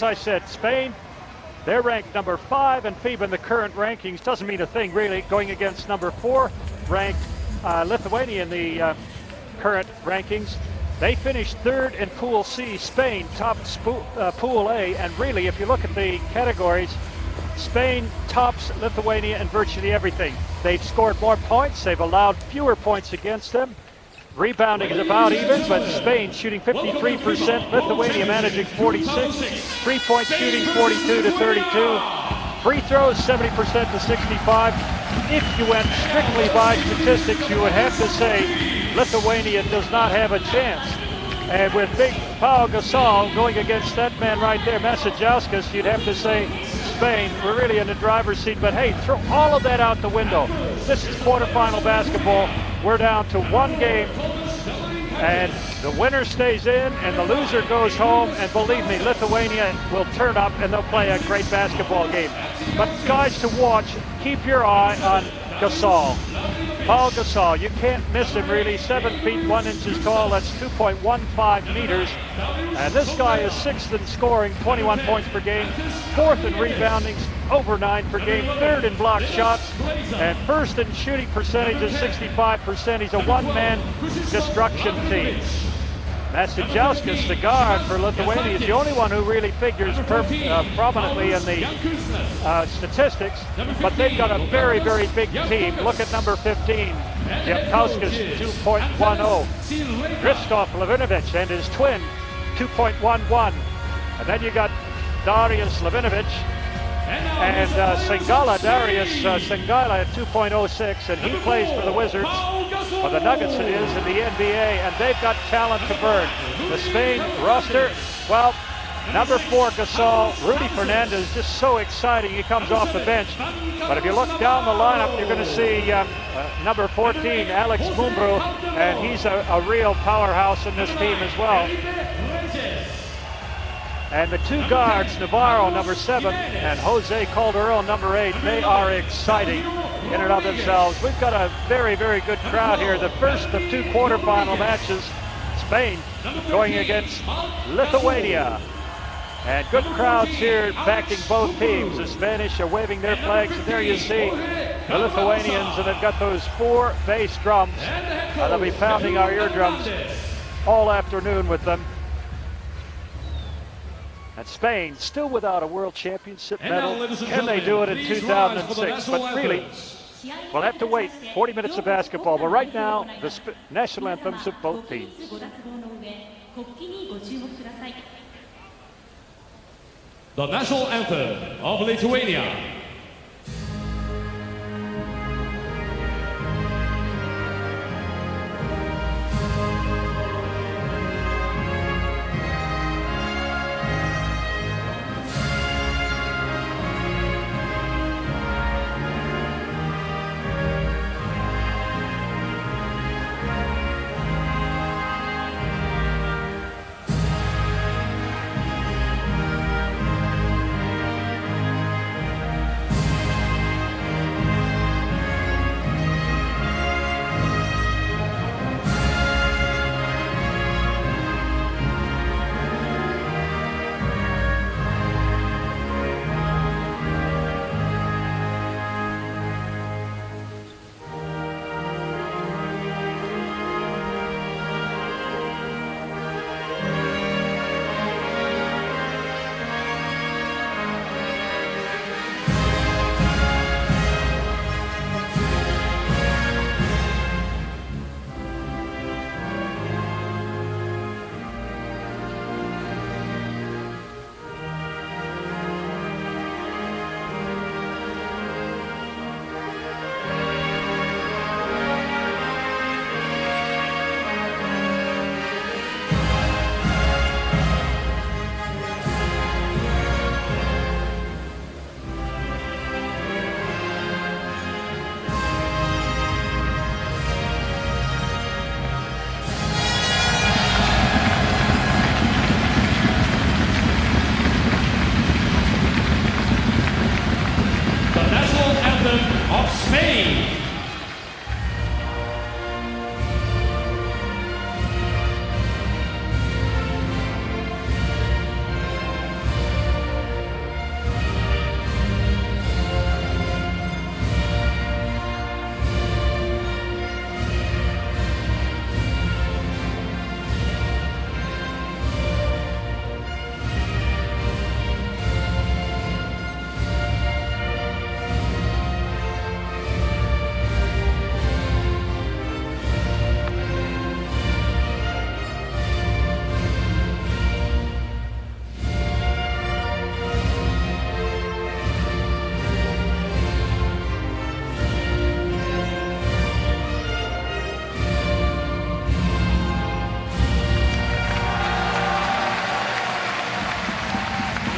I said, Spain, they're ranked number 5 in FIBA in the current rankings. Doesn't mean a thing, really, going against number 4 ranked Lithuania in the current rankings. They finished 3rd in Pool C. Spain tops Pool A, and really, if you look at the categories, Spain tops Lithuania in virtually everything. They've scored more points, they've allowed fewer points against them. Rebounding is about even, but Spain shooting 53%, Lithuania managing 46%, three-point shooting 42 to 32, free throws 70% to 65. If you went strictly by statistics, you would have to say Lithuania does not have a chance. And with big Pau Gasol going against that man right there, Masajauskas, you'd have to say Spain, we're really in the driver's seat. But hey, throw all of that out the window. This is quarterfinal basketball. We're down to one game, and the winner stays in and the loser goes home. And believe me, Lithuania will turn up and they'll play a great basketball game. But guys to watch, keep your eye on Gasol. Pau Gasol, you can't miss him really. 7 feet 1 inches tall, that's 2.15 meters. And this guy is 6th in scoring, 21 points per game, 4th in rebounding, over 9 per game, 3rd in block shots, and 1st in shooting percentage is 65%. He's a one-man destruction team. Masajauskas, the guard for Lithuania, is the only one who really figures prominently in the statistics, but they've got a very, very big team. Look at number 15, Jepkauskas, 2.10. Krzysztof Levinovich and his twin, 2.11. And then you got Darius Levinovich and Darius Singala at 2.06, and he plays for the Wizards, or the Nuggets it is, in the NBA, and they've got talent to burn. The Spain roster, well, number 4 Gasol, Rudy Fernandez, just so exciting, he comes off the bench. But if you look down the lineup, you're going to see number 14, Alex Mumbro, and he's a real powerhouse in this team as well. And the 2 guards, Navarro, number 7, and Jose Calderon, number 8, they are exciting in and of themselves. We've got a very, very good crowd here. The first of 2 quarterfinal matches, Spain going against Lithuania. And good crowds here backing both teams. The Spanish are waving their flags, and there you see the Lithuanians, and they've got those 4 bass drums. They'll be pounding our eardrums all afternoon with them. And Spain, still without a World Championship medal. Can they do it in 2006? But really, we'll have to wait 40 minutes of basketball. But right now, the national anthems of both teams. The national anthem of Lithuania. Of Spain.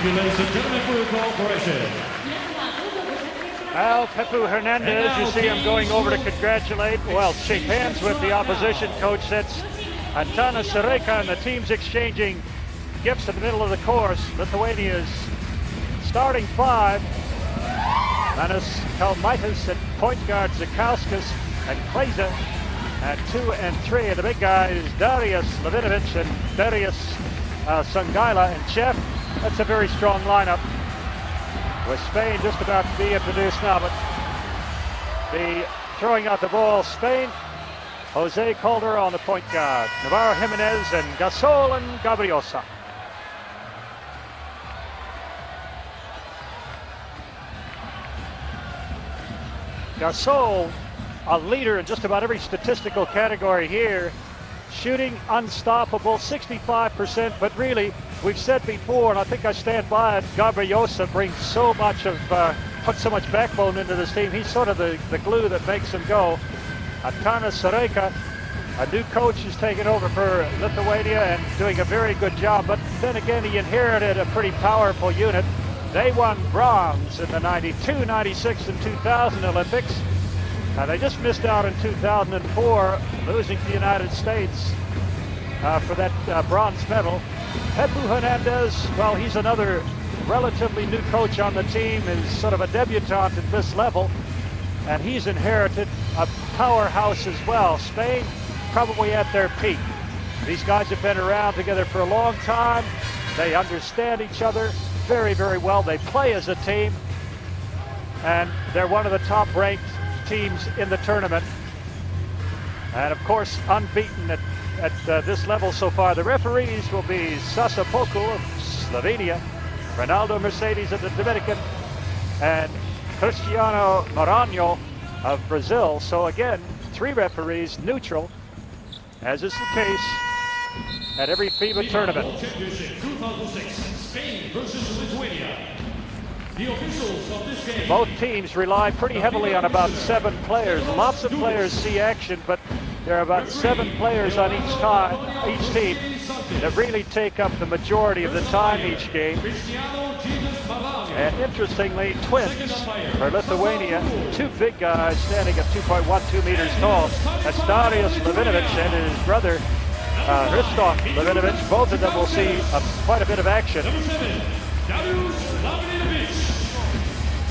Thank you, ladies and gentlemen, for your cooperation. Well, Pepu Hernandez, you see him going over to congratulate, well, shake hands with the opposition coach. That's Antanas Sareka, and the team's exchanging gifts in the middle of the course. Lithuania's starting five: Manas Kalmaitis at point guard, Zakauskas and Kleza at 2 and 3. And the big guys, Darius Levinovich and Darius Sangaila and Chef. That's a very strong lineup, with Spain just about to be introduced now. But the throwing out the ball, Spain, Jose Calderon, the point guard, Navarro Jimenez and Gasol and Gabriosa. Gasol, a leader in just about every statistical category here. Shooting unstoppable, 65%, but really, we've said before, and I think I stand by it, Gabriosa brings so much of, puts so much backbone into this team. He's sort of the glue that makes them go. Antanas Sareka, a new coach, who's taken over for Lithuania and doing a very good job, but then again, he inherited a pretty powerful unit. They won bronze in the 92, 96, and 2000 Olympics. They just missed out in 2004, losing to the United States for that bronze medal. Pepu Hernandez, well, he's another relatively new coach on the team, is sort of a debutant at this level, and he's inherited a powerhouse as well. Spain probably at their peak. These guys have been around together for a long time. They understand each other very, very well. They play as a team, and they're one of the top-ranked teams in the tournament, and of course unbeaten at this level so far. The referees will be Sasa Poku of Slovenia, Ronaldo Mercedes of the Dominican, and Cristiano Maranhão of Brazil. So again, 3 referees neutral, as is the case at every FIBA tournament. Championship 2006, Spain versus Lithuania. The officials of this game. Both teams rely pretty heavily on about 7 players. Lots of players see action, but there are about 7 players on each team that really take up the majority of the time each game. And interestingly, twins for Lithuania, 2 big guys standing at 2.12 meters tall. That's Darius Levinovich and his brother Hristof Levinovich. Both of them will see quite a bit of action. Number 7, Darius Levinovich.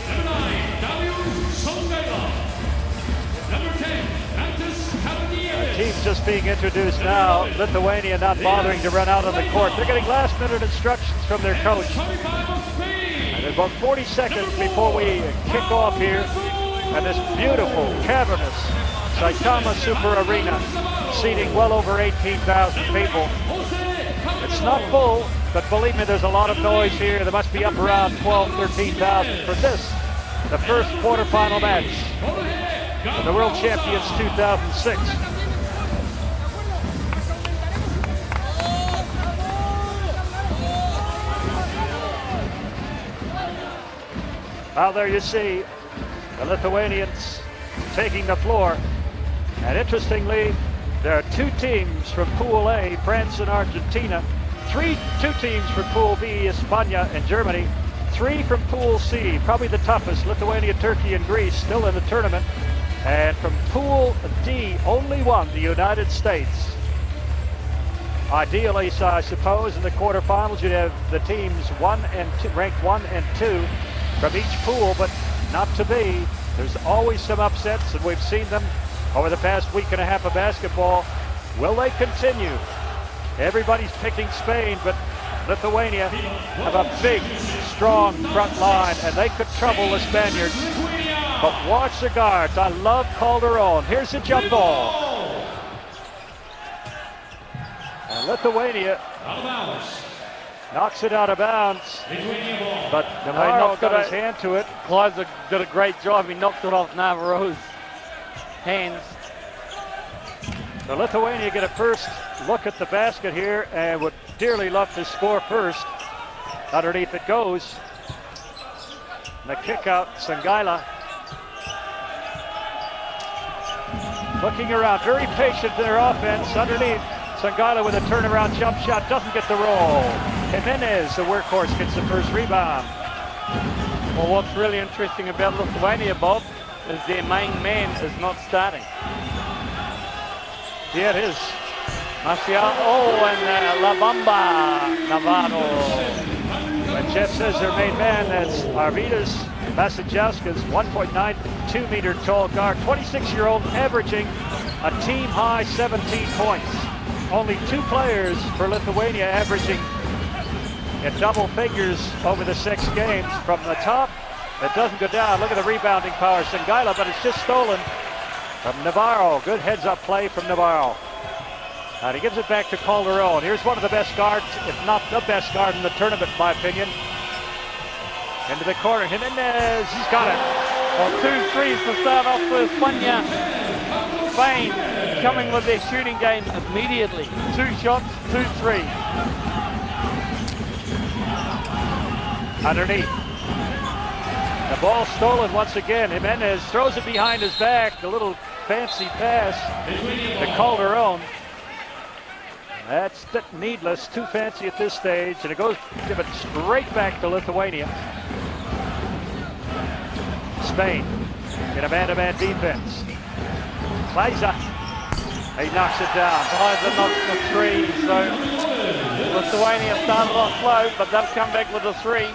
Number 9, Darius Sangaila. Number 10, Antas. Team's just being introduced now. Lithuania not bothering to run out on the court. They're getting last-minute instructions from their coach. And there's about 40 seconds before we kick off here. And this beautiful, cavernous Saitama Super Arena, seating well over 18,000 people. It's not full, but believe me, there's a lot of noise here. There must be up around 12,000, 13,000 for this, the first quarterfinal match for the World Champions 2006. Well, there you see the Lithuanians taking the floor. And interestingly, there are 2 teams from Pool A, France and Argentina. 2 teams from Pool B, España and Germany. 3 from Pool C, probably the toughest, Lithuania, Turkey and Greece, still in the tournament. And from Pool D, only 1, the United States. Ideally, so I suppose, in the quarterfinals, you'd have the teams 1 and 2, ranked 1 and 2 from each pool, but not to be. There's always some upsets, and we've seen them over the past week and a half of basketball. Will they continue? Everybody's picking Spain, but Lithuania have a big, strong front line, and they could trouble the Spaniards. But watch the guards. I love Calderon. Here's the jump ball. And Lithuania knocks it out of bounds, but Navarro got his hand to it. Clive did a great job. He knocked it off Navarro's hands. So Lithuania get a first look at the basket here and would dearly love to score first. Underneath it goes. And the kick out, Sangaila. Looking around, very patient in their offense. Underneath, Sangaila with a turnaround jump shot, doesn't get the roll. Jimenez, the workhorse, gets the first rebound. Well, what's really interesting about Lithuania, Bob, is their main man is not starting. Yeah, it is. Marcial, and La Bamba Navarro. When Jeff says their main man, that's Arvydas Vasiljauskas, 1.92 meter tall guard, 26-year-old, averaging a team-high 17 points. Only 2 players for Lithuania averaging in double figures over the 6 games. From the top, it doesn't go down. Look at the rebounding power, Sangaila, but it's just stolen from Navarro. Good heads-up play from Navarro. And he gives it back to Calderon. Here's one of the best guards, if not the best guard in the tournament, in my opinion. Into the corner, Jimenez, he's got it. Well, 2 threes to start off with Lithuania. Spain coming with their shooting game immediately. 2 shots, 2 threes. Underneath. The ball stolen once again. Jimenez throws it behind his back. A little fancy pass to Calderon. That's needless, too fancy at this stage, and it goes, give it straight back to Lithuania. Spain in a man-to-man defense. Klaiza, he knocks it down. Klaiza knocks the 3, so Lithuania started off slow, but they'll come back with a 3.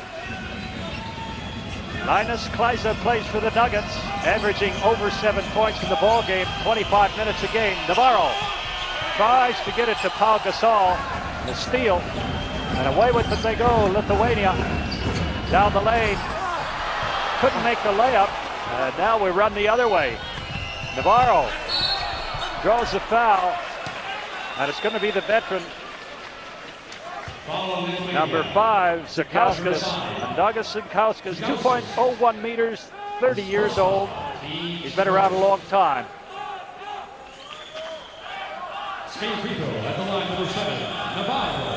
Linus Klaiza plays for the Nuggets, averaging over 7 points in the ball game, 25 minutes a game. Navarro tries to get it to Pau Gasol, the steal, and away with it they go. Lithuania down the lane, couldn't make the layup, and now we run the other way. Navarro draws the foul, and it's going to be the veteran, number 5, Zakauskas, Douglas Zakauskas, 2.01 meters, 30 years old. He's been around a long time.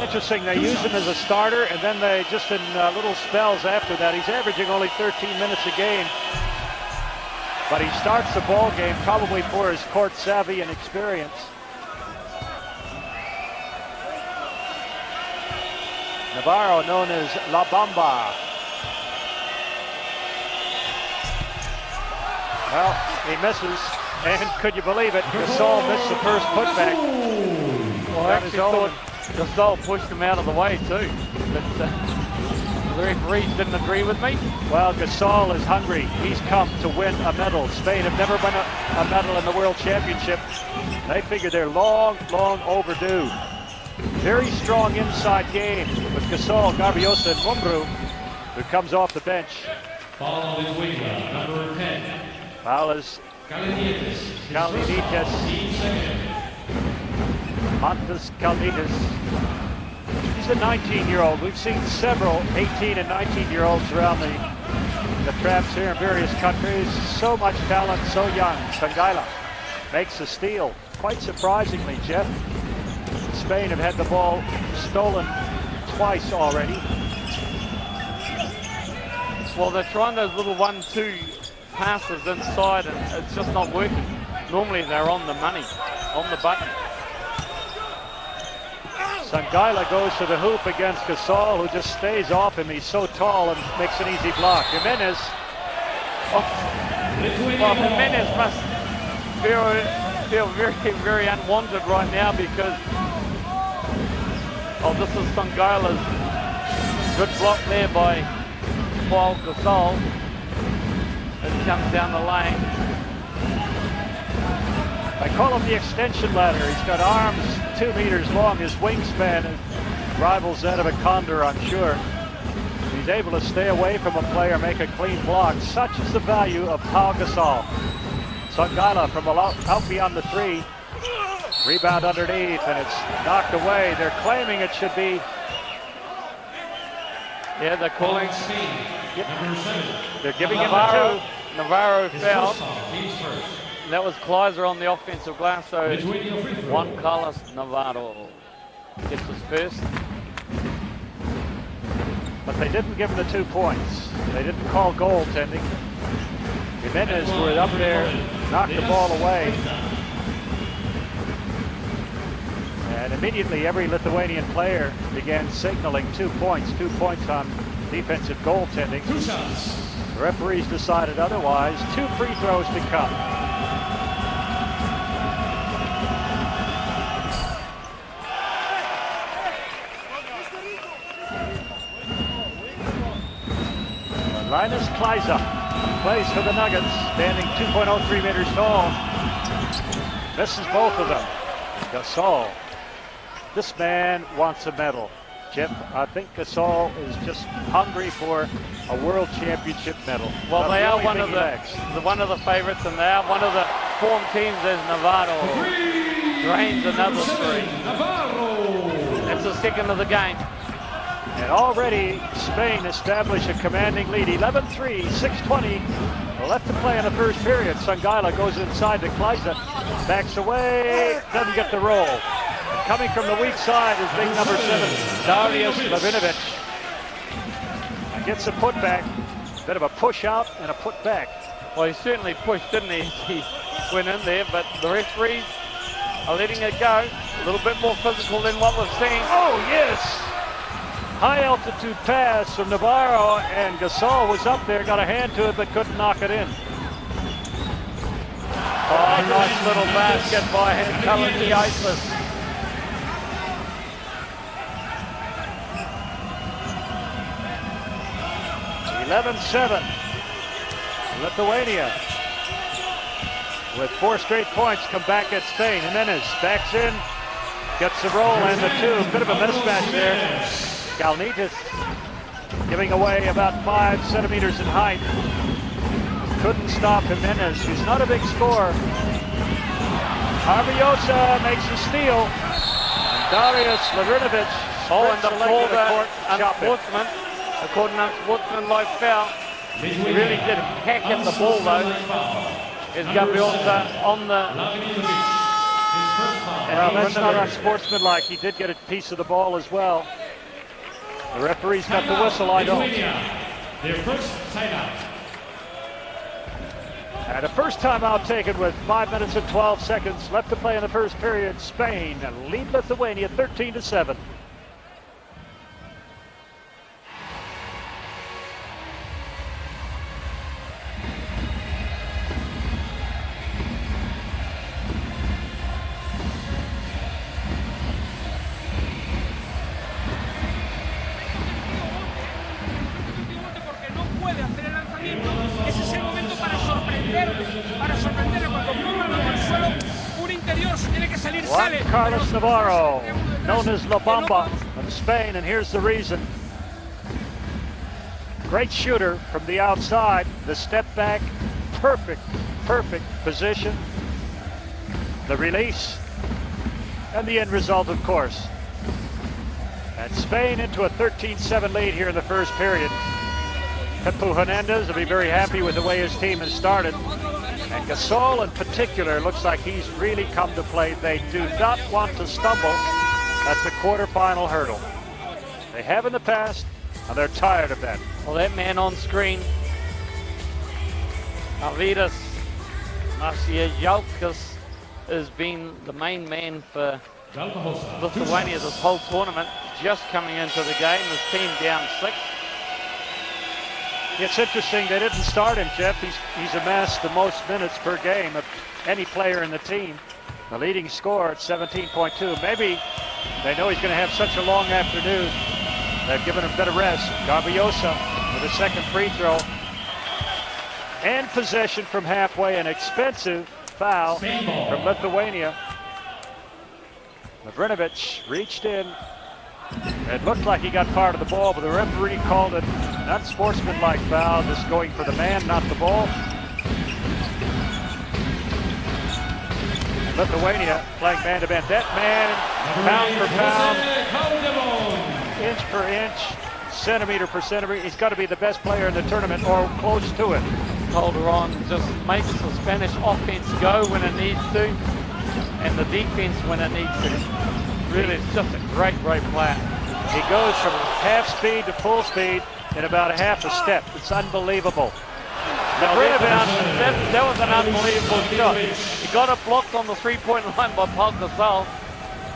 Interesting, they use him as a starter, and then they just in little spells after that. He's averaging only 13 minutes a game, but he starts the ball game probably for his court savvy and experience. Navarro, known as La Bamba. Well, he misses, and could you believe it, Gasol missed the first putback. Well, I actually thought Gasol pushed him out of the way too, but the referees didn't agree with me. Well, Gasol is hungry. He's come to win a medal. Spain have never won a medal in the World Championship. They figure they're long overdue. Very strong inside game with Gasol, Garbiosa, and Mumbru, who comes off the bench. Foul Lithuania, number 10. Foul is Kalinitis. Mantas Kalinitis. He's a 19-year-old. We've seen several 18 and 19-year-olds around the traps here in various countries. So much talent, so young. Sangaila makes a steal. Quite surprisingly, Jeff. Spain have had the ball stolen twice already. Well, they're trying those little 1-2 passes inside, and it's just not working. Normally they're on the money, on the button. Sangaila goes to the hoop against Gasol, who just stays off him. He's so tall and makes an easy block. Jimenez. Well, Jimenez must feel very unwanted right now because this is Sangaila's good block there by Paul Gasol. It comes down the lane. I call him the extension ladder. He's got arms 2 meters long. His wingspan rivals that of a condor, I'm sure. He's able to stay away from a player, make a clean block. Such is the value of Pau Gasol. Sangaila from out beyond the 3. Rebound underneath, and it's knocked away. They're claiming it should be. Yeah, they're calling. They're giving him a 2. Navarro fouled. That was Klaiza on the offensive glass, so Juan Carlos Navarro gets his first. But they didn't give him the 2 points. They didn't call goaltending. Jimenez were up there, knocked the ball away. And immediately every Lithuanian player began signaling 2 points on defensive goaltending. 2 shots. The referees decided otherwise. 2 free throws to come. Linus Kleiza plays for the Nuggets, standing 2.03 meters tall. Misses both of them. Gasol. This man wants a medal. Jeff, I think Gasol is just hungry for a world championship medal. Well, they are one of the favorites, and they are one of the form teams as Navarro drains another 3. That's the second of the game. And already Spain established a commanding lead. 11-3, 6:20 left to play in the first period. Sangaila goes inside to Kleiza, backs away, doesn't get the roll. And coming from the weak side is big number 7, Darius Lavinovic. And gets a putback, bit of a push out and a putback. Well, he certainly pushed, didn't he? He went in there, but the referees are letting it go. A little bit more physical than what we've seen. Oh, yes! High altitude pass from Navarro, and Gasol was up there, got a hand to it, but couldn't knock it in. Oh, nice little basket by Kalaniaitis. 11-7. Lithuania with 4 straight points come back at Spain. Jimenez backs in, gets the roll and the 2. Bit of a mismatch there. Kalnitis giving away about 5 centimeters in height. Couldn't stop Jimenez, who's not a big scorer. Arviosa makes a steal. And Darius Lavinovic And the call court, unsportsman, according to unsportsmanlike foul. He really did hack at the ball though. Is Gabriosa on the... Well, that's not unsportsmanlike. He did get a piece of the ball as well. The referee's got the whistle, I don't. Their first timeout. And a first timeout taken with 5 minutes and 12 seconds left to play in the first period. Spain lead Lithuania 13-7. Carlos Navarro, known as La Bamba of Spain, and here's the reason. Great shooter from the outside, the step back, perfect position, the release, and the end result, of course. And Spain into a 13-7 lead here in the first period. Pepu Hernandez will be very happy with the way his team has started. And Gasol in particular looks like he's really come to play. They do not want to stumble at the quarterfinal hurdle. They have in the past, and they're tired of that. Well, that man on screen, Arvydas Marcialkas, has been the main man for Lithuania this whole tournament. Just coming into the game, his team down 6. It's interesting they didn't start him, Jeff. He's amassed the most minutes per game of any player in the team. The leading scorer at 17.2. Maybe they know he's going to have such a long afternoon. They've given him a bit of rest. Garbiosa with a second free throw. And possession from halfway, an expensive foul from Lithuania. Lavinovic reached in. It looked like he got part of the ball, but the referee called it not sportsmanlike foul, just going for the man, not the ball. And Lithuania playing man-to-man. That man, pound for pound, inch per inch, centimeter per centimeter, he's got to be the best player in the tournament or close to it. Calderon just makes the Spanish offense go when it needs to, and the defense when it needs to. Really, it's just a great player. He goes from half speed to full speed in about a half a step. It's unbelievable. That was an unbelievable shot. He got it blocked on the 3-point line by Paul Gasol.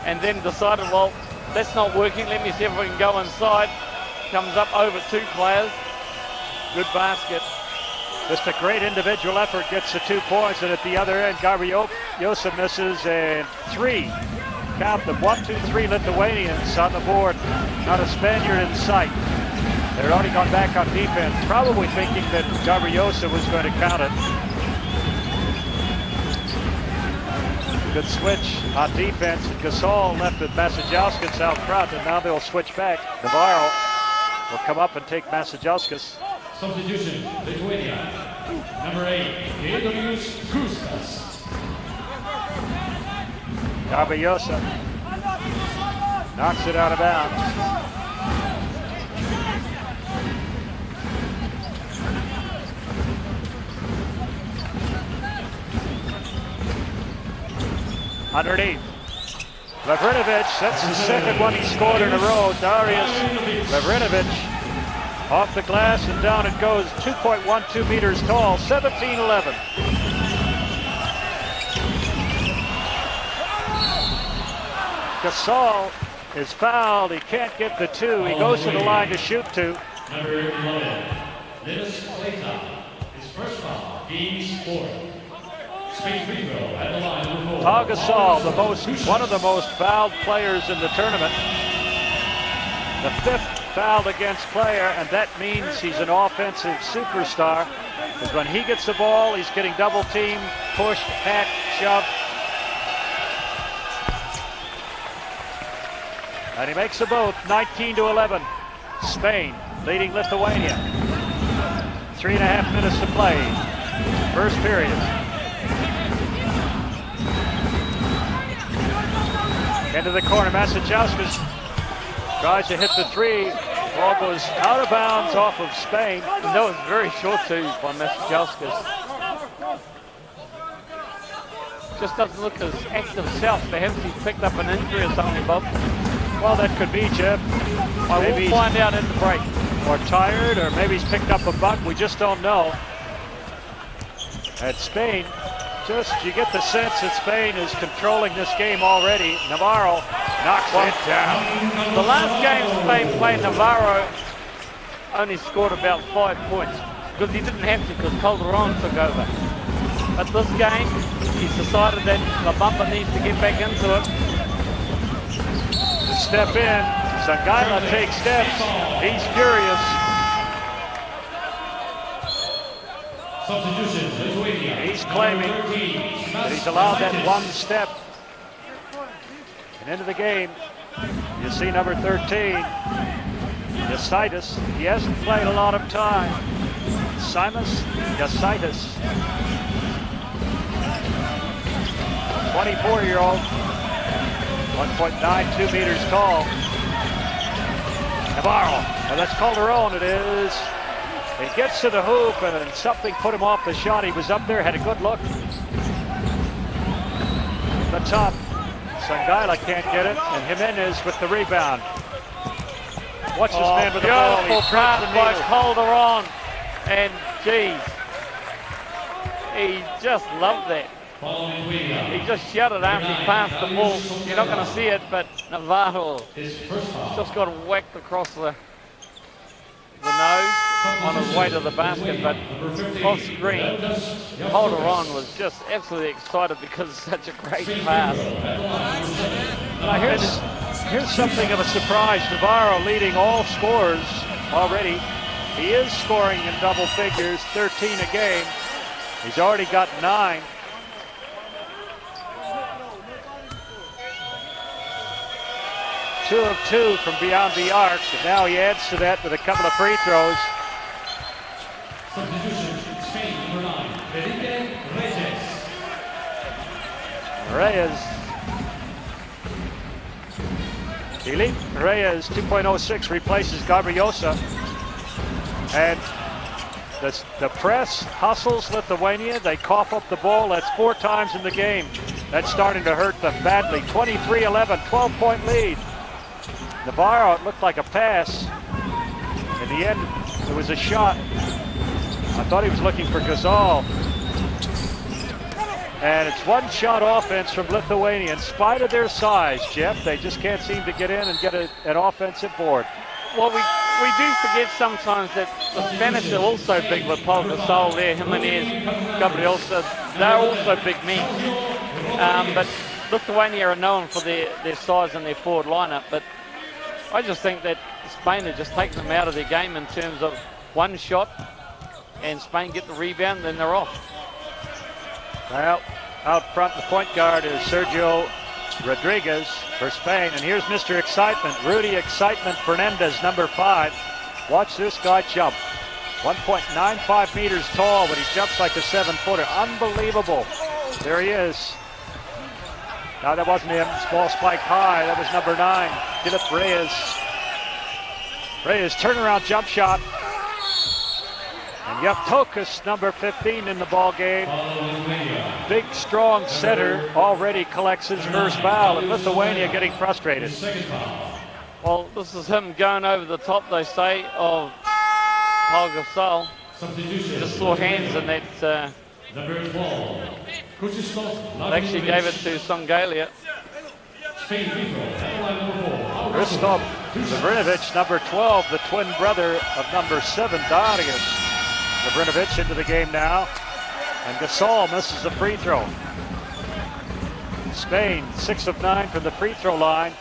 and then decided, well, that's not working. Let me see if we can go inside. Comes up over 2 players. Good basket. Just a great individual effort, gets the 2 points, and at the other end, Gabriosa misses, and 3. Count them, 1, 2, 3 Lithuanians on the board. Not a Spaniard in sight. They're already gone back on defense, probably thinking that Gabriosa was going to count it. Good switch on defense. Gasol left with Masajauskas out front, and now they'll switch back. Navarro will come up and take Masajauskas. Substitution, Lithuania. Number 8, Gabrielius Kustas. Gabriosa knocks it out of bounds. Underneath. Lavrinovic, that's the second one he scored in a row. Darius Lavrinovic off the glass, and down it goes. 2.12 meters tall, 17-11. Gasol is fouled. He can't get the 2. He goes to the line to shoot 2. Number 11, Linus Clayton. His first foul, game 4. Spain free throw at the line. Pau Gasol, one of the most fouled players in the tournament. The 5th fouled against player, and that means he's an offensive superstar. Because when he gets the ball, he's getting double teamed, pushed, hacked, shoved. And he makes them both, 19-11. Spain leading Lithuania. 3.5 minutes to play. First period. Into the corner, Masajauskas tries to hit the 3. Ball goes out of bounds off of Spain. And that was very short too by Masajauskas. Just doesn't look as active self. Perhaps he's picked up an injury or something, Bob. Well, that could be, Jeff. We'll find out in the break. Or tired, or maybe he's picked up a buck. We just don't know. At Spain, you get the sense that Spain is controlling this game already. Navarro knocks it down. The last game Spain played, Navarro only scored about 5 points because he didn't have to, because Calderon took over. But this game, he's decided that La Bamba needs to get back into it. To step in, Sangaila takes steps. He's furious. Substitution, Lithuania. He's claiming that he's allowed that 1 step. And into the game, you see number 13, Jasaitis. He hasn't played a lot of time. Simas Jasaitis, 24-year-old, 1.92 meters tall. Navarro, and that's Calderon, it is. He gets to the hoop, and something put him off the shot. He was up there, had a good look. The top, Sangaila can't get it, and Jimenez with the rebound. Watch this man with the ball. Beautiful pass by Calderon, and geez, he just loved that. He just shouted after he passed the ball. You're not going to see it, but Navarro just got whacked across the nose on his way to the basket, but off screen, Calderon was just absolutely excited because it's such a great pass. Now here's something of a surprise. Navarro leading all scorers already. He is scoring in double figures, 13 a game. He's already got 9. Two of 2 from beyond the arc, and now he adds to that with a couple of free throws. Substitution, Spain, number 9, Felipe Reyes, 2.06, replaces Gabriosa. And the press hustles Lithuania. They cough up the ball. That's 4 times in the game. That's starting to hurt them badly. 23-11, 12-point lead. Navarro, it looked like a pass. In the end, it was a shot. I thought he was looking for Gasol. And it's one-shot offense from Lithuania. In spite of their size, Jeff, they just can't seem to get in and get an offensive board. Well, we do forget sometimes that the Spanish are also big with Paul Gasol there, Jimenez, Gabriel, they're also big men. But Lithuania are known for their size and their forward lineup. But I just think that Spain are just taking them out of their game in terms of one shot, and Spain get the rebound, then they're off. Well, out front, the point guard is Sergio Rodriguez for Spain. And here's Mr. Excitement, Rudy Excitement Fernandez, number 5. Watch this guy jump. 1.95 meters tall, but he jumps like a 7-footer. Unbelievable. There he is. Now that wasn't him. Small spike high. That was number 9, Philip Reyes. Reyes turnaround jump shot. And Yevtokas, number 15 in the ball game. Big, strong center already collects his first foul, and Lithuania getting frustrated. Well, this is him going over the top, they say, of Paul Gasol. Just saw hands in that. They actually gave it to Songalia. Christoph Zavrinovic, number 12, the twin brother of number 7, Darius Zavrinovic, into the game now. And Gasol misses the free throw. Spain, 6 of 9 from the free throw line.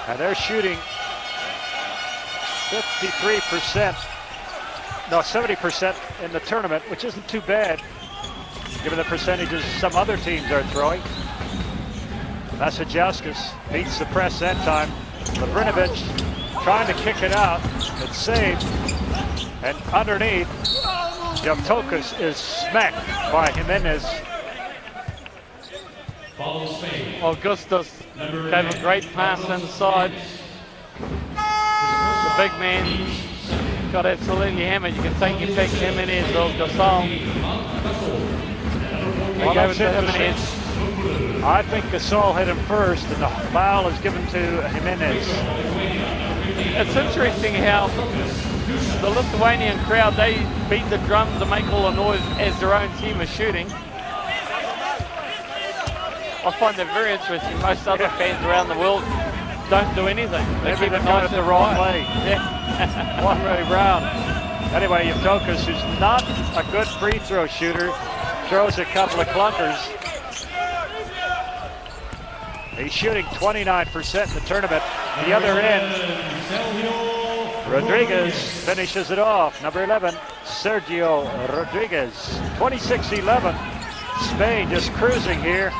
And they're shooting 53%, no, 70% in the tournament, which isn't too bad, given the percentages some other teams are throwing. Masajauskas beats the press that time. Lavrinovic trying to kick it out. It's saved. And underneath, Yevtokas is smacked by Jimenez. Augustus gave a great pass inside. The big man got absolutely hammered. You can take your pick, Jimenez or Gasol. He gave it to Jimenez. I think Gasol hit him first, and the foul is given to Jimenez. It's interesting how the Lithuanian crowd, they beat the drums to make all the noise as their own team is shooting. I find that very interesting. Most other fans around the world don't do anything. They keep it nice the wrong quiet. way. Yeah. One way round. Anyway, Yevtokas, who's not a good free throw shooter, throws a couple of clunkers. He's shooting 29% in the tournament. The other end, Rodriguez finishes it off. Number 11, Sergio Rodriguez. 26-11. Spain just cruising here.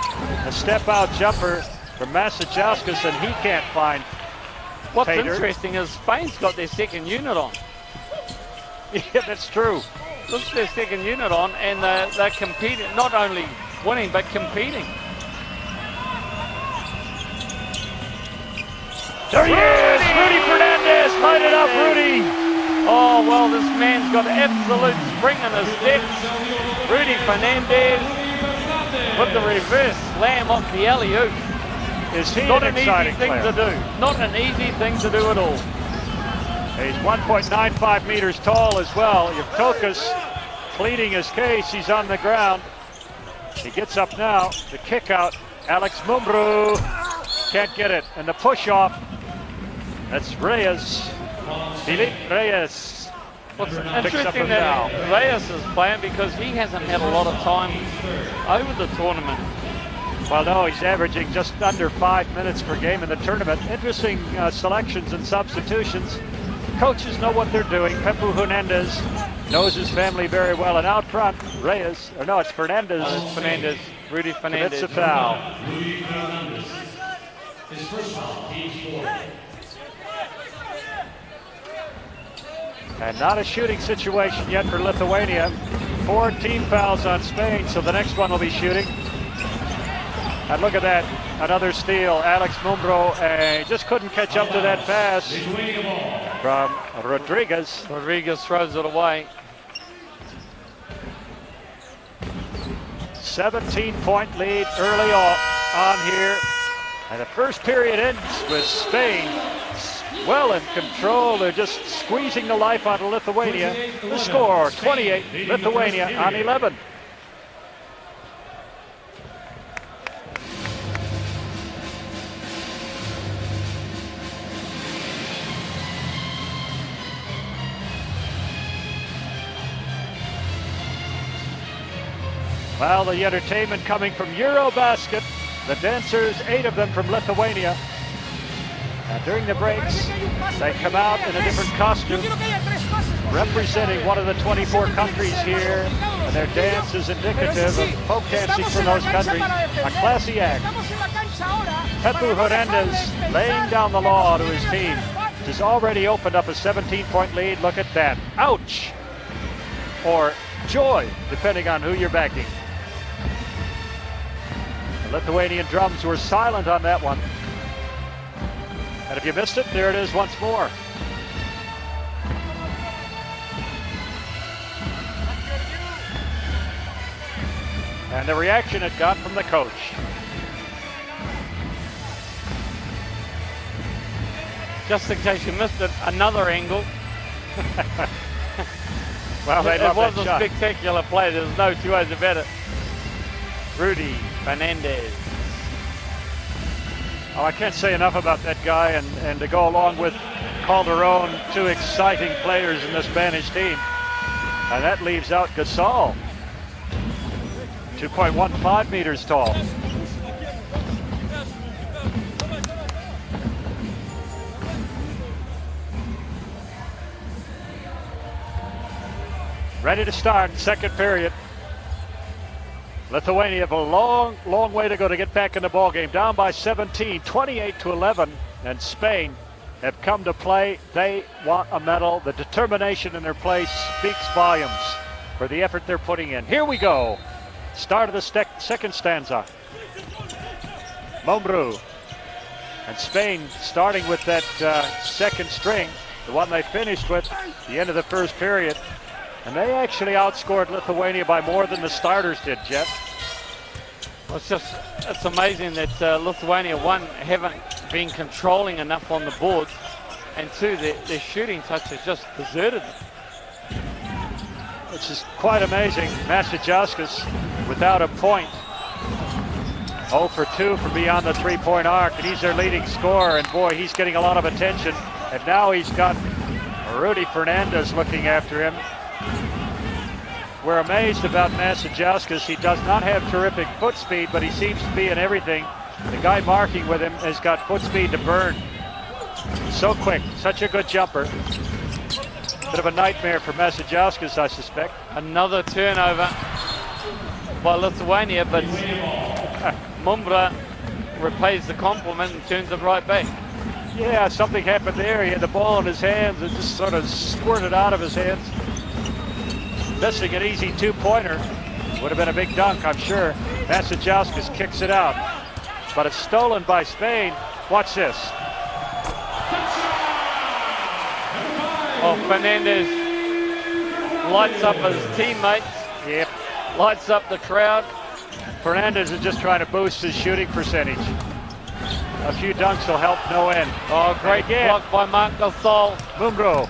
A step-out jumper from Masajauskas, and he can't find What's Pater. interesting is Spain's got their second unit on. Yeah, that's true. This is their second unit on, and they're competing, not only winning, but competing. There he is! Rudy Fernandez! Light it up, Rudy! Oh, well, this man's got absolute spring in his step. Rudy Fernandez with the reverse slam off the alley-oop. Is he Not an an easy exciting thing player? to do. Not an easy thing to do at all. He's 1.95 meters tall as well. Yevtokas pleading his case. He's on the ground. He gets up now. The kick out. Alex Mumbrou can't get it. And the push off. That's Reyes. Philippe Reyes. What's Picks up interesting a that foul. Reyes is playing because he hasn't had a lot of time over the tournament. Well, no, he's averaging just under 5 minutes per game in the tournament. Interesting selections and substitutions. Coaches know what they're doing. Pepu Hernandez knows his family very well. And out front, Reyes, or no, it's Fernandez. Fernandez, Rudy Fernandez. Commits a foul. Rudy Fernandez. His first foul, team 4. And not a shooting situation yet for Lithuania. 4 team fouls on Spain, so the next one will be shooting. And look at that, another steal. Alex Mumbrou just couldn't catch up to that pass from Rodriguez. Rodriguez throws it away. 17-point lead early on here. And the first period ends with Spain well in control. They're just squeezing the life out of Lithuania. The score, 28, Lithuania on 11. Well, the entertainment coming from Eurobasket. The dancers, 8 of them from Lithuania. And during the breaks, they come out in a different costume, representing one of the 24 countries here, and their dance is indicative of folk dancing from those countries. A classy act. Pepu Hernandez laying down the law to his team, which has already opened up a 17-point lead. Look at that. Ouch! Or joy, depending on who you're backing. The Lithuanian drums were silent on that one. And if you missed it, there it is once more. And the reaction it got from the coach. Just in case you missed it, another angle. Well, it was a spectacular play. There's no two ways about it. Rudy Fernandez. Oh, I can't say enough about that guy, and to go along with Calderon, 2 exciting players in this Spanish team. And that leaves out Gasol, 2.15 meters tall. Ready to start, second period. Lithuania have a long, long way to go to get back in the ball game. Down by 17, 28-11, and Spain have come to play. They want a medal. The determination in their play speaks volumes for the effort they're putting in. Here we go. Start of the second stanza. Mombrú. And Spain starting with that second string, the one they finished with at the end of the first period. And they actually outscored Lithuania by more than the starters did, Jet. Well, it's amazing that Lithuania, 1, haven't been controlling enough on the boards, and 2, their shooting touch has just deserted them. Which is quite amazing. Masajauskas without a point. 0 for 2 from beyond the 3-point arc, and he's their leading scorer, and boy, he's getting a lot of attention. And now he's got Rudy Fernandez looking after him. We're amazed about Masajauskas. He does not have terrific foot speed, but he seems to be in everything. The guy marking with him has got foot speed to burn. So quick, such a good jumper. Bit of a nightmare for Masajauskas, I suspect. Another turnover by Lithuania, but Mombrú repays the compliment and turns it right back. Yeah, something happened there. He had the ball in his hands and just sort of squirted out of his hands. Missing an easy 2-pointer. Would have been a big dunk, I'm sure. Masajauskas kicks it out. But it's stolen by Spain. Watch this. Oh, Fernandez lights up his teammates. Yep. Lights up the crowd. Fernandez is just trying to boost his shooting percentage. A few dunks will help no end. Oh, great block by Marc Gasol. Mombrú.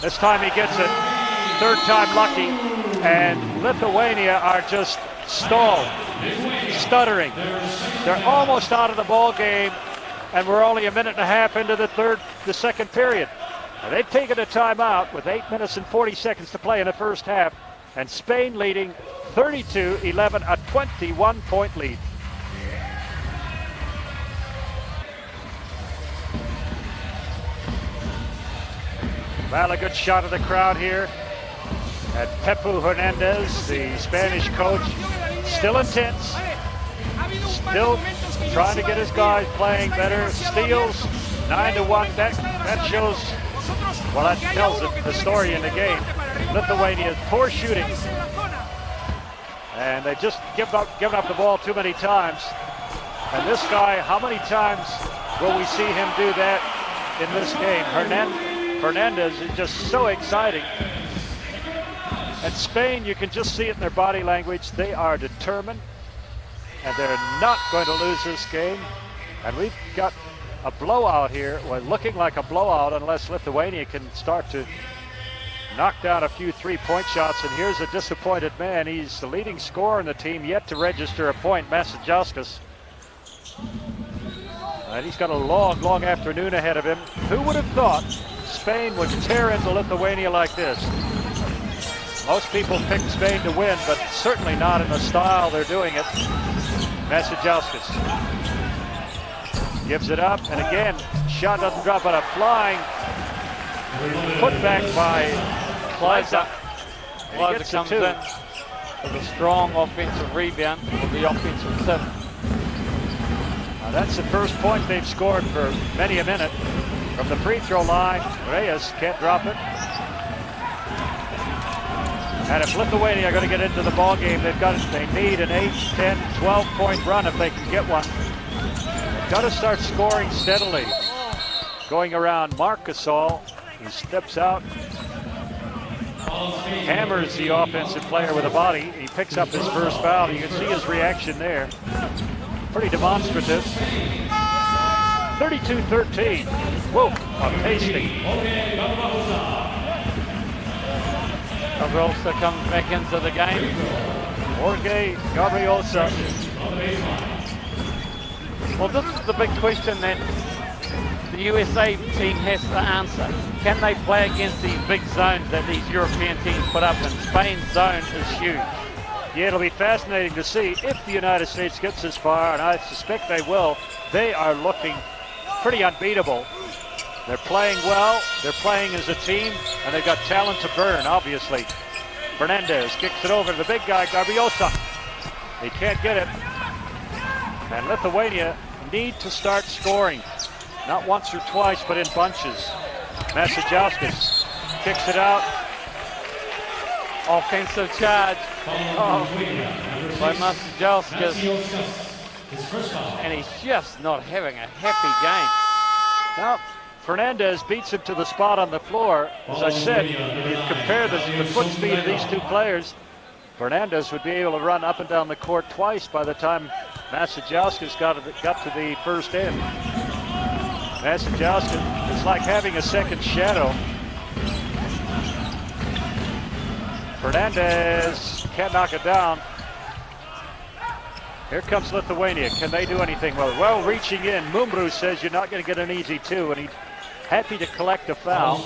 This time he gets it. Third time lucky. And Lithuania are just stalled, stuttering. They're almost out of the ball game, and we're only a minute and a half into the second period. Now, they've taken a timeout with 8 minutes and 40 seconds to play in the first half, and Spain leading 32-11, a 21-point lead. Well, a good shot of the crowd here. And Pepu Hernandez, the Spanish coach, still intense, still trying to get his guys playing better. Steals, 9-1. That shows, well, that tells the story in the game. Lithuania's poor shooting, and they just given up the ball too many times. And this guy, how many times will we see him do that in this game? Fernandez is just so exciting. And Spain, you can just see it in their body language. They are determined, and they're not going to lose this game. And we've got a blowout here. Well, looking like a blowout unless Lithuania can start to knock down a few three-point shots. And here's a disappointed man. He's the leading scorer in the team, yet to register a point, Masajauskas. And he's got a long, long afternoon ahead of him. Who would have thought Spain would tear into Lithuania like this? Most people pick Spain to win, but certainly not in the style they're doing it. Masajauskas gives it up, and again, shot doesn't drop, but a flying putback by Kleiser. Kleiser comes in with a strong offensive rebound for the offensive tip. Now that's the first point they've scored for many a minute. From the free throw line, Reyes can't drop it. And if Lithuania are going to get into the ball game, they need an 8, 10, 12-point run if they can get one. They've got to start scoring steadily. Going around Marc Gasol, he steps out, hammers the offensive player with a body. He picks up his first foul. You can see his reaction there. Pretty demonstrative. 32-13. Whoa, a tasting. Gabriosa comes back into the game. Jorge Gabriosa. Well, this is the big question that the USA team has to answer. Can they play against these big zones that these European teams put up? And Spain's zone is huge. Yeah, it'll be fascinating to see if the United States gets this far, and I suspect they will. They are looking pretty unbeatable. They're playing well, they're playing as a team, and they've got talent to burn, obviously. Fernandez kicks it over to the big guy, Gabriosa. He can't get it. And Lithuania need to start scoring. Not once or twice, but in bunches. Masajauskas kicks it out. Offensive charge by Masajauskas. And he's just not having a happy game. Now, Fernandez beats him to the spot on the floor. As I said, if you compare the foot speed of these two players, Fernandez would be able to run up and down the court twice by the time Masajauskas got to the first end. Masajauskas, it's like having a second shadow. Fernandez can't knock it down. Here comes Lithuania. Can they do anything? Well, reaching in, Mumbrou says you're not going to get an easy two, and he's happy to collect a foul.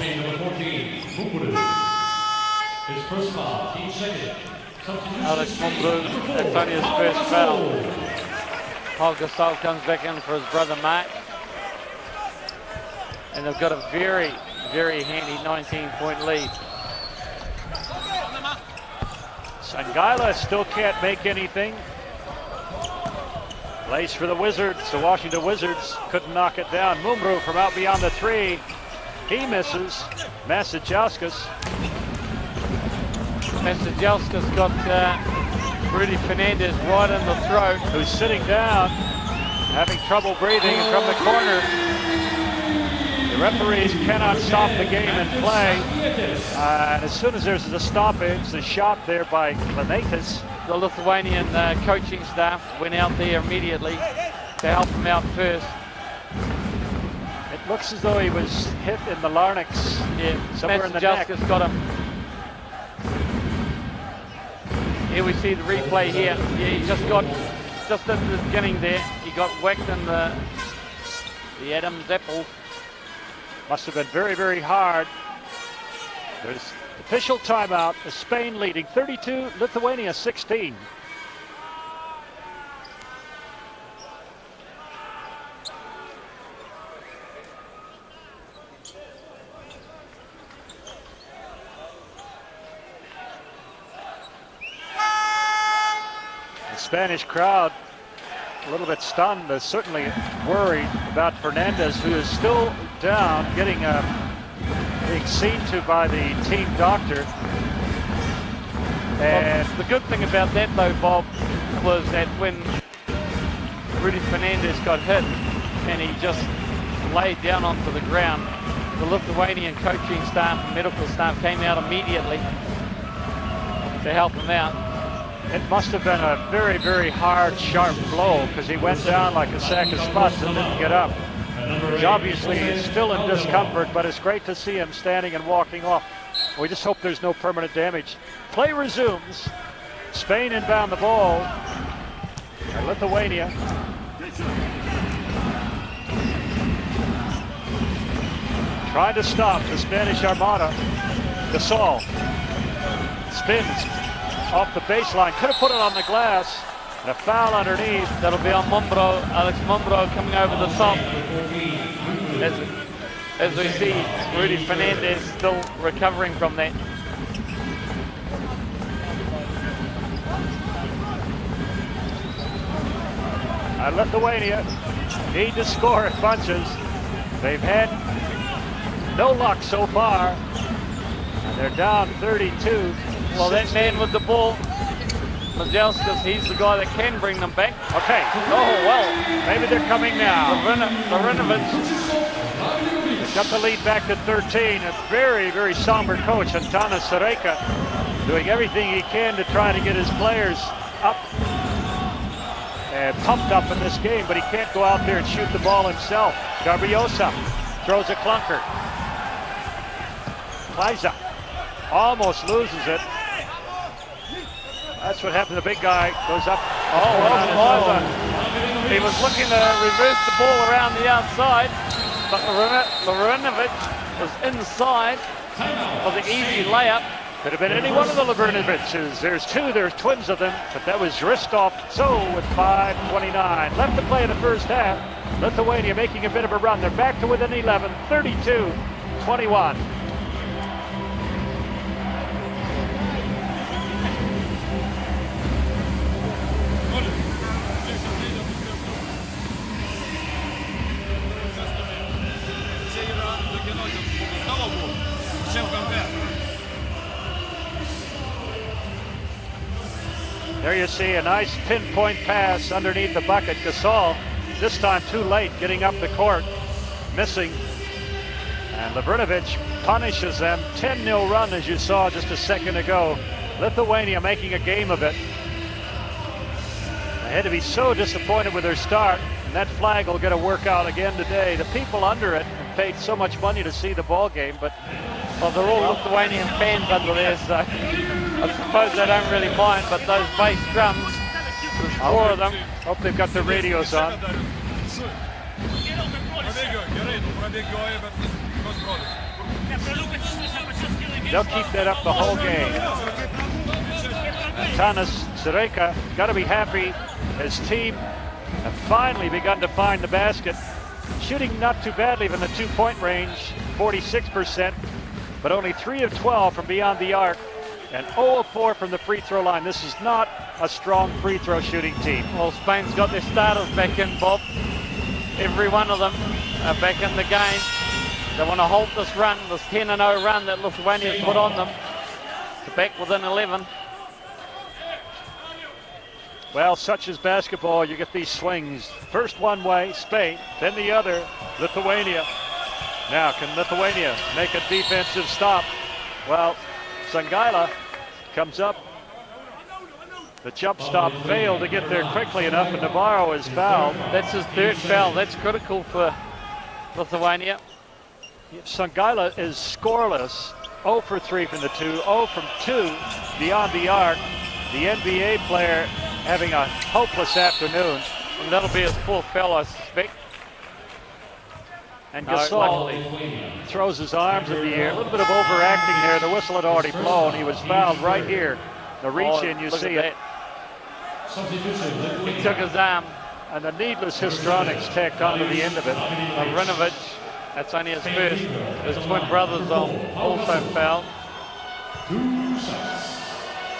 Alex Mumbrou, that's only his first foul. Paul Gasol comes back in for his brother Mark. And they've got a very, very handy 19-point lead. Sangaila still can't make anything. Plays for the Wizards. The Washington Wizards couldn't knock it down. Mumbrou from out beyond the three. He misses. Masajauskas. Masajauskas got Rudy Fernandez right in the throat. Who's sitting down, having trouble breathing from the corner. The referees cannot stop the game in play. And as soon as there's a stoppage, the shot there by Lenatas. The Lithuanian coaching staff went out there immediately to help him out first. It looks as though he was hit in the larynx. Yeah, somewhere in the neck. got him. Here we see the replay here. Yeah, he just at the beginning there, he got whacked in the Adam's apple. Must have been very, very hard. There's official timeout. Spain leading 32, Lithuania 16. The Spanish crowd a little bit stunned. They're certainly worried about Fernandez, who is still down, getting being seen to by the team doctor. And the good thing about that though, Bob, was that when Rudy Fernandez got hit and he just laid down onto the ground, the Lithuanian coaching staff and medical staff came out immediately to help him out. It must have been a very, very hard, sharp blow, because he went down like a sack of spuds and didn't get up. He's obviously still in discomfort, but it's great to see him standing and walking off. We just hope there's no permanent damage. Play resumes. Spain inbound the ball. And Lithuania. Trying to stop the Spanish Armada. Gasol. spins off the baseline. Could have put it on the glass. And a foul underneath. That'll be on Mombro. Alex Mombro coming over the top. As we see Rudy Fernandez still recovering from that. And Lithuania need to score at bunches. They've had no luck so far. And they're down 32. Well, that man with the ball, Majelskis, he's the guy that can bring them back. Okay. Oh, well. Maybe they're coming now. Marinovic. They've got the lead back to 13. A very, very somber coach, Antanas Sareka, doing everything he can to try to get his players up and pumped up in this game, but he can't go out there and shoot the ball himself. Gabriosa throws a clunker. Kleiza almost loses it. That's what happened. The big guy goes up. Oh, well, Kleiza. He was looking to reverse the ball around the outside, but Marinovic was inside for the easy layup. Could have been any one of the Lavrinoviches. There's two, there's twins of them, but that was Ristov. So with 5:29 left to play in the first half, Lithuania making a bit of a run. They're back to within 11, 32-21. There you see a nice pinpoint pass underneath the bucket. Gasol, this time too late, getting up the court, missing. And Lavrinovic punishes them. 10-0 run, as you saw just a second ago. Lithuania making a game of it. They had to be so disappointed with their start, and that flag will get a workout again today. The people under it have paid so much money to see the ball game, but well, they're all Lithuanian fans under there, so I suppose they don't really mind, but those bass drums, there's four of them. Hope they've got their radios on. They'll keep that up the whole game. Antanas Sareka got to be happy. His team have finally begun to find the basket. Shooting not too badly from the two-point range, 46%, but only 3 of 12 from beyond the arc. And 0 of 4 from the free throw line. This is not a strong free throw shooting team. Well, Spain's got their starters back in, Bob. Every one of them are back in the game. They want to halt this run, this 10-0 run that Lithuania's put on them. To back within 11. Well, such is basketball. You get these swings. First one way, Spain, then the other, Lithuania. Now, can Lithuania make a defensive stop? Well, Sangaila comes up. The jump stop failed to get there quickly enough, and Navarro is fouled. That's his third foul. That's critical for Lithuania. Sangaila is scoreless. 0 for 3 from the 2, 0 from 2 beyond the arc. The NBA player having a hopeless afternoon. And that'll be his fourth foul, I suspect. And Gasol throws his arms in the air. A little bit of overacting here. The whistle had already blown. He was fouled right here. The reach in, you see it. He took his arm. And the needless histrionics tacked onto the end of it. Marinovic, that's only his first. His twin brothers also fouled.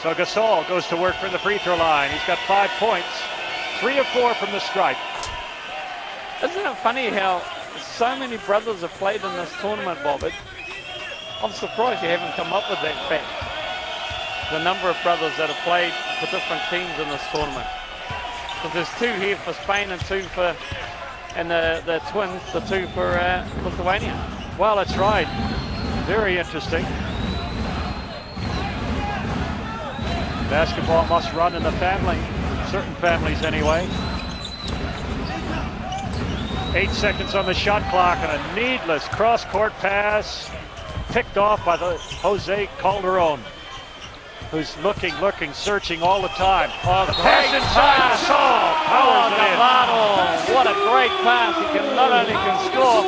So Gasol goes to work from the free throw line. He's got 5 points. 3 of 4 from the stripe. Isn't it funny how so many brothers have played in this tournament, Bob? I'm surprised you haven't come up with that fact. The number of brothers that have played for different teams in this tournament. Because there's 2 here for Spain and 2 for, and the twins, the 2 for Lithuania. Well, that's right. Very interesting. Basketball must run in the family, certain families anyway. 8 seconds on the shot clock, and a needless cross-court pass picked off by the Jose Calderon, who's looking, searching all the time. Oh, the pass inside, Gasol powers it in. Navarro, what a great pass. He can not only can score,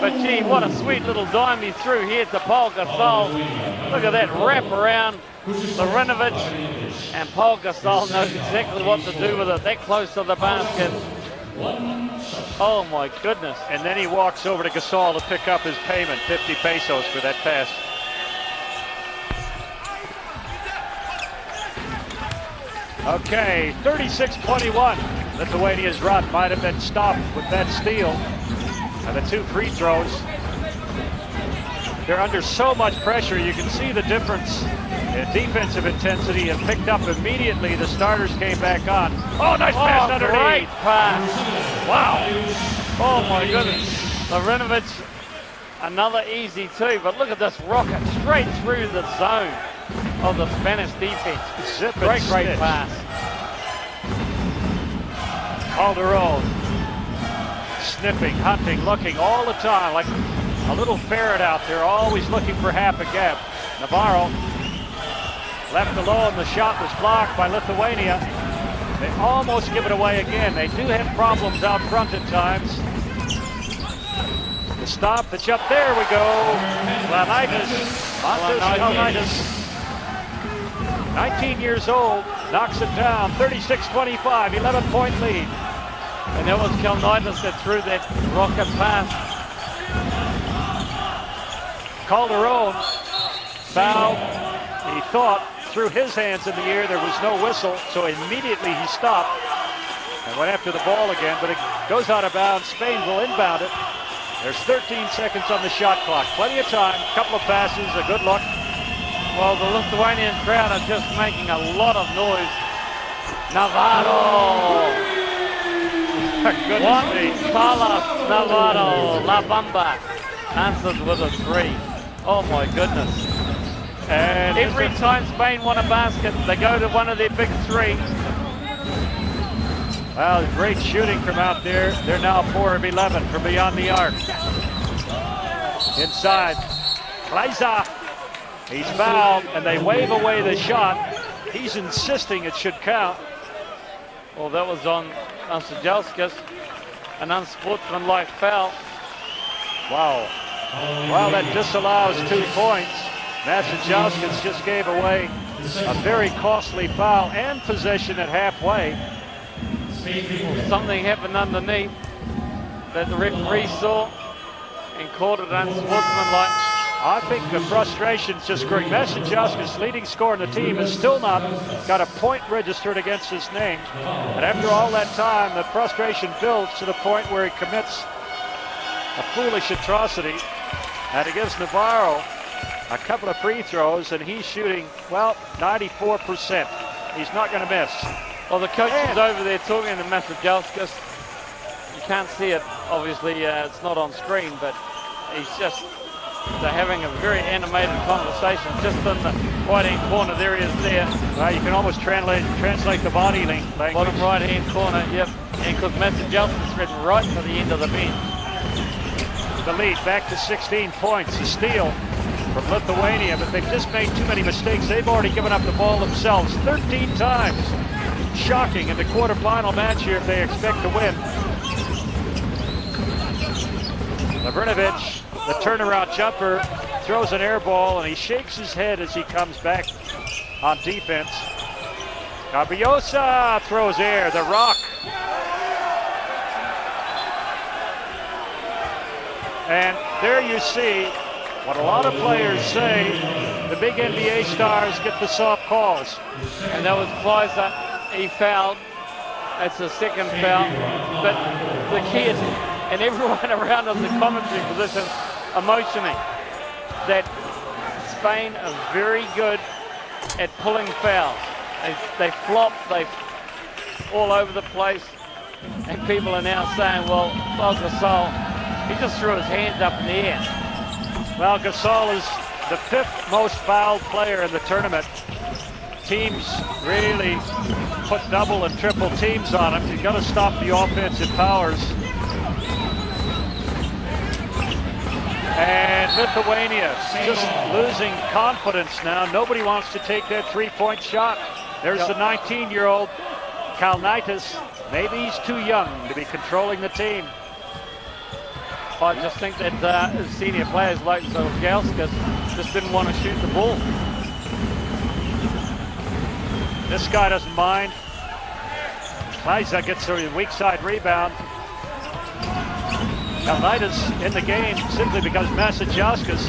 But gee, what a sweet little dime he threw here to Paul Gasol. Look at that wrap around Larinovic, and Paul Gasol knows exactly what to do with it. That close to the basket. Oh my goodness. And then he walks over to Gasol to pick up his payment, 50 pesos for that pass. Okay, 36-21. Lithuania's run might have been stopped with that steal. And the 2 free throws. They're under so much pressure. You can see the difference in defensive intensity and picked up immediately. The starters came back on. Oh, nice pass underneath. Great pass. Wow. Oh my goodness. Larinovic, another easy 2, but look at this rocket straight through the zone of the Spanish defense. Zip and Great snitch. pass. Calderon sniffing, hunting, looking all the time like a little ferret out there, always looking for half a gap. Navarro left alone. The shot was blocked by Lithuania. They almost give it away again. They do have problems out front at times. The stop, the jump, there we go. Kalnitis, 19 years old, knocks it down, 36-25, 11-point lead. And that was Kalnitis that threw that rocket pass. Calderon fouled. He thought, threw his hands in the air. There was no whistle, so immediately he stopped and went after the ball again, but it goes out of bounds. Spain will inbound it. There's 13 seconds on the shot clock. Plenty of time, couple of passes, a good look. Well, the Lithuanian crowd are just making a lot of noise. Navarro! Carlos Navarro, La Bamba, answers with a 3. Oh my goodness. And every time Spain won a basket, they go to one of their big 3. Well, great shooting from out there. They're now 4 of 11 from beyond the arc. Inside, Kleiza. He's fouled, and they wave away the shot. He's insisting it should count. Well, that was on Sajelskis, an unsportsmanlike foul. Wow. Well, that disallows 2 points. Massachusetts just gave away a very costly foul and possession at halfway. Well, something happened underneath that the referee saw and called it unsportsmanlike. I think the frustration's just growing. Massachusetts, leading scorer in the team, has still not got a point registered against his name. And after all that time, the frustration builds to the point where he commits a foolish atrocity. And it gives Navarro a couple of free throws, and he's shooting, well, 94%. He's not going to miss. Well, the coach is over there talking to Massachusetts. You can't see it, obviously, it's not on screen, but he's just... They're having a very animated conversation just in the right-hand corner. There he is there. You can almost translate the body language. Bottom right-hand corner, yep. And because Massachusetts ran right to the end of the bench. The lead back to 16 points. A steal from Lithuania, but they've just made too many mistakes. They've already given up the ball themselves 13 times. Shocking in the quarterfinal match here if they expect to win. Lavrinovic, the turnaround jumper, throws an air ball, and he shakes his head as he comes back on defense. Gabiosa throws air, the rock. And there you see what a lot of players say, the big NBA stars get the soft calls. And that was Kleiza, he fouled. That's the second foul. But the kid and everyone around in the commentary position are motioning that Spain are very good at pulling fouls. They flop, they all over the place, and people are now saying, well, Gasol, he just threw his hands up in the air. Well, Gasol is the 5th most fouled player in the tournament. Teams really put double and triple teams on him. You've got to stop the offensive powers. And Lithuania just losing confidence now. Nobody wants to take that 3-point shot. There's the 19-year-old Kalnitis. Maybe he's too young to be controlling the team. I just think that senior players like Zagauskas just didn't want to shoot the ball. This guy doesn't mind. Liza gets a weak side rebound. Kalnitis in the game simply because Masajauskas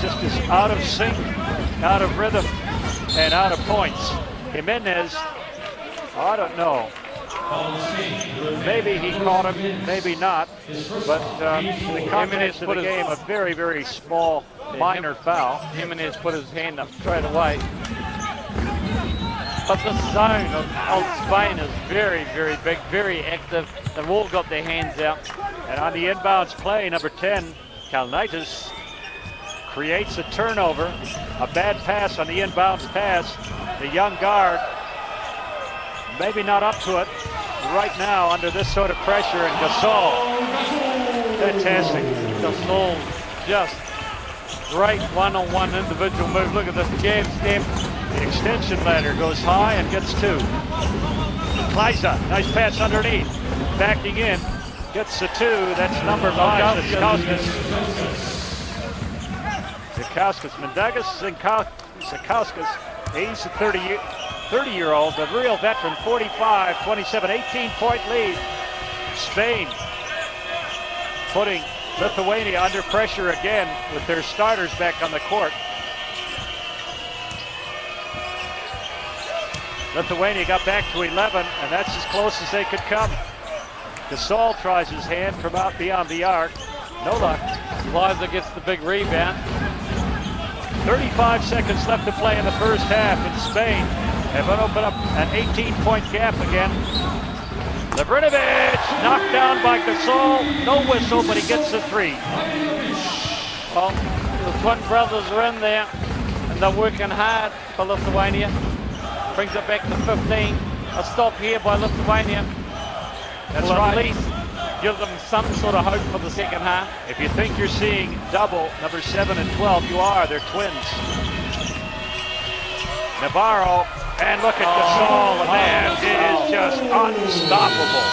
just is out of sync, out of rhythm, and out of points. Jimenez, I don't know. Maybe he caught him, maybe not. But in the context of the game, a very, very small, minor foul. Jimenez put his hand up straight away. But the zone of Spain is very, very big, very active. They've all got their hands out. And on the inbounds play, number 10, Kalnitis creates a turnover. A bad pass on the inbounds pass. The young guard, maybe not up to it right now under this sort of pressure. And Gasol, fantastic. Gasol, just great one-on-one individual move. Look at this jab step. The extension ladder goes high and gets two. Liza, nice pass underneath. Backing in, gets the two. That's number 5, Zagauskas. Zagauskas. He's a 30-year-old, the real veteran, 45, 27, 18-point lead. Spain putting Lithuania under pressure again with their starters back on the court. Lithuania got back to 11, and that's as close as they could come. Gasol tries his hand from out beyond the arc. No luck. Liza gets the big rebound. 35 seconds left to play in the first half, and Spain have opened up an 18-point gap again. Lavrinovic knocked down by Gasol. No whistle, but he gets the three. Well, the twin brothers are in there, and they're working hard for Lithuania. Brings it back to 15. A stop here by Lithuania. That's will right. At least give them some sort of hope for the second half. If you think you're seeing double, number 7 and 12, you are. They're twins. Navarro, and look at Gasol, the man is just unstoppable.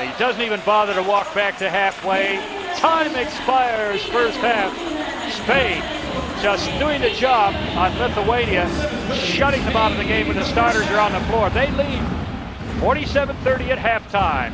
He doesn't even bother to walk back to halfway. Time expires, first half. Spain just doing the job on Lithuania, shutting them out of the game when the starters are on the floor. They lead 47-30 at halftime.